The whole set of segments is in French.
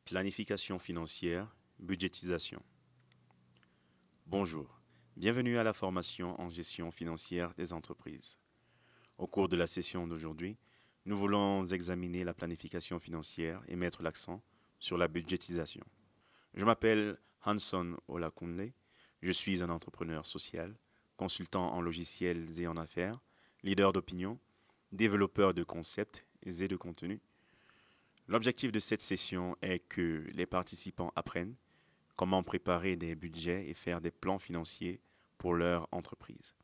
Planification financière, budgétisation. Bonjour, bienvenue à la formation en gestion financière des entreprises. Au cours de la session d'aujourd'hui, nous voulons examiner la planification financière et mettre l'accent sur la budgétisation. Je m'appelle Hanson Olakunle, je suis un entrepreneur social, consultant en logiciels et en affaires, leader d'opinion, développeur de concepts et de contenus. L'objectif de cette session est que les participants apprennent comment préparer des budgets et faire des plans financiers pour leur entreprise.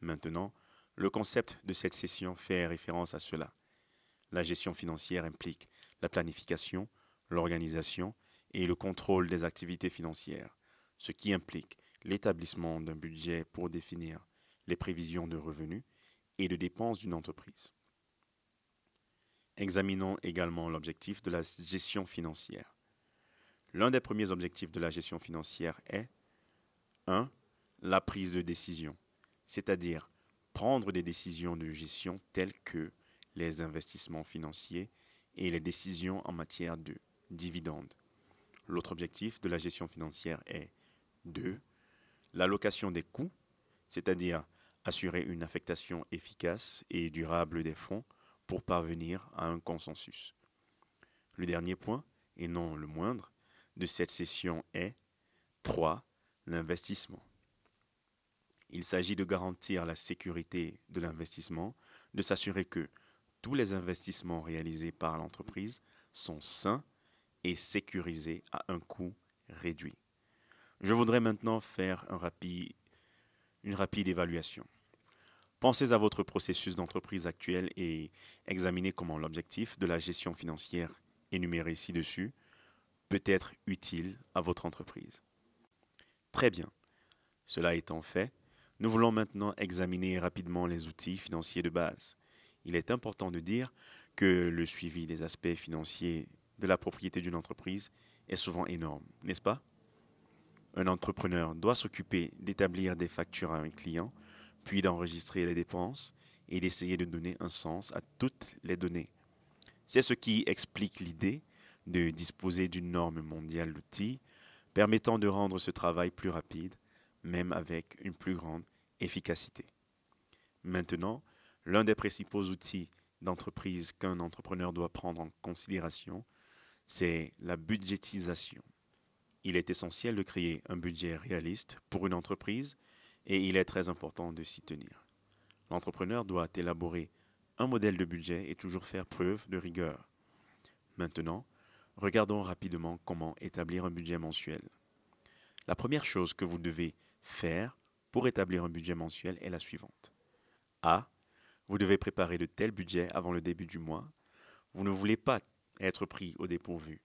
Maintenant, le concept de cette session fait référence à cela. La gestion financière implique la planification, l'organisation et le contrôle des activités financières, ce qui implique l'établissement d'un budget pour définir les prévisions de revenus et de dépenses d'une entreprise. Examinons également l'objectif de la gestion financière. L'un des premiers objectifs de la gestion financière est 1. La prise de décision, c'est-à-dire prendre des décisions de gestion telles que les investissements financiers et les décisions en matière de dividendes. L'autre objectif de la gestion financière est 2. L'allocation des coûts, c'est-à-dire assurer une affectation efficace et durable des fonds pour parvenir à un consensus. Le dernier point, et non le moindre, de cette session est 3. L'investissement. Il s'agit de garantir la sécurité de l'investissement, de s'assurer que tous les investissements réalisés par l'entreprise sont sains et sécurisés à un coût réduit. Je voudrais maintenant faire une rapide évaluation. Pensez à votre processus d'entreprise actuel et examinez comment l'objectif de la gestion financière énuméré ci-dessus peut être utile à votre entreprise. Très bien. Cela étant fait, nous voulons maintenant examiner rapidement les outils financiers de base. Il est important de dire que le suivi des aspects financiers de la propriété d'une entreprise est souvent énorme, n'est-ce pas? Un entrepreneur doit s'occuper d'établir des factures à un client, puis d'enregistrer les dépenses et d'essayer de donner un sens à toutes les données. C'est ce qui explique l'idée de disposer d'une norme mondiale d'outils permettant de rendre ce travail plus rapide, même avec une plus grande efficacité. Maintenant, l'un des principaux outils d'entreprise qu'un entrepreneur doit prendre en considération, c'est la budgétisation. Il est essentiel de créer un budget réaliste pour une entreprise et il est très important de s'y tenir. L'entrepreneur doit élaborer un modèle de budget et toujours faire preuve de rigueur. Maintenant, regardons rapidement comment établir un budget mensuel. La première chose que vous devez faire pour établir un budget mensuel est la suivante. A. Vous devez préparer de tels budgets avant le début du mois. Vous ne voulez pas être pris au dépourvu.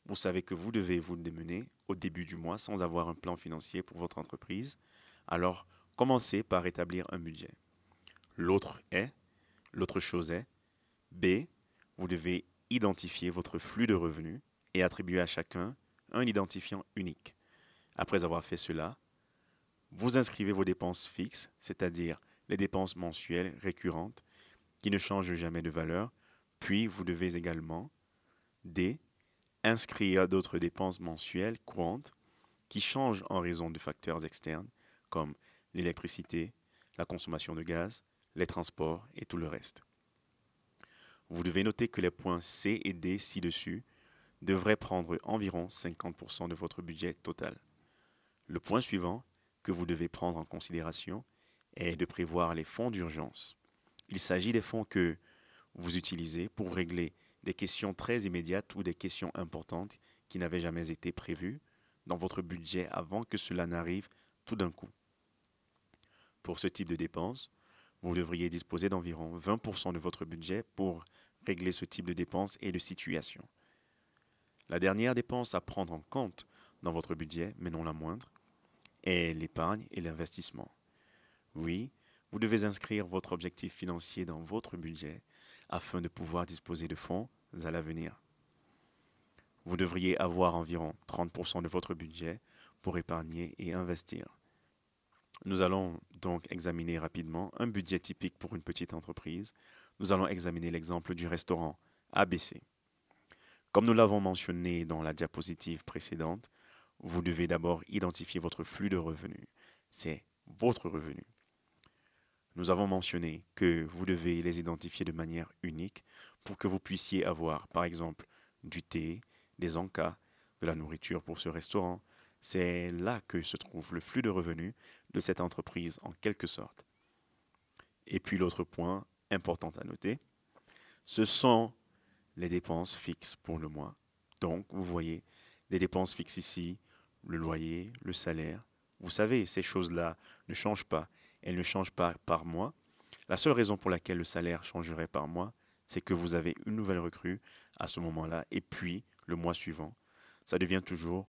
Vous savez que vous devez vous démener au début du mois sans avoir un plan financier pour votre entreprise. Alors, commencez par établir un budget. L'autre chose est, B. Vous devez identifier votre flux de revenus et attribuer à chacun un identifiant unique. Après avoir fait cela, vous inscrivez vos dépenses fixes, c'est-à-dire les dépenses mensuelles récurrentes qui ne changent jamais de valeur, puis vous devez également D. Inscrire d'autres dépenses mensuelles courantes qui changent en raison de facteurs externes comme l'électricité, la consommation de gaz, les transports et tout le reste. Vous devez noter que les points C et D ci-dessus devraient prendre environ 50% de votre budget total. Le point suivant que vous devez prendre en considération est de prévoir les fonds d'urgence. Il s'agit des fonds que vous utilisez pour régler des questions très immédiates ou des questions importantes qui n'avaient jamais été prévues dans votre budget avant que cela n'arrive tout d'un coup. Pour ce type de dépenses, vous devriez disposer d'environ 20% de votre budget pour régler ce type de dépenses et de situation. La dernière dépense à prendre en compte dans votre budget, mais non la moindre, est l'épargne et l'investissement. Oui, vous devez inscrire votre objectif financier dans votre budget afin de pouvoir disposer de fonds à l'avenir. Vous devriez avoir environ 30% de votre budget pour épargner et investir. Nous allons donc examiner rapidement un budget typique pour une petite entreprise. Nous allons examiner l'exemple du restaurant ABC. Comme nous l'avons mentionné dans la diapositive précédente, vous devez d'abord identifier votre flux de revenus. C'est votre revenu. Nous avons mentionné que vous devez les identifier de manière unique pour que vous puissiez avoir, par exemple, du thé, des encas, de la nourriture pour ce restaurant. C'est là que se trouve le flux de revenus de cette entreprise en quelque sorte. Et puis l'autre point important à noter, ce sont les dépenses fixes pour le mois. Donc, vous voyez, des dépenses fixes ici, le loyer, le salaire. Vous savez, ces choses-là ne changent pas. Elles ne changent pas par mois. La seule raison pour laquelle le salaire changerait par mois, c'est que vous avez une nouvelle recrue à ce moment-là, et puis le mois suivant, ça devient toujours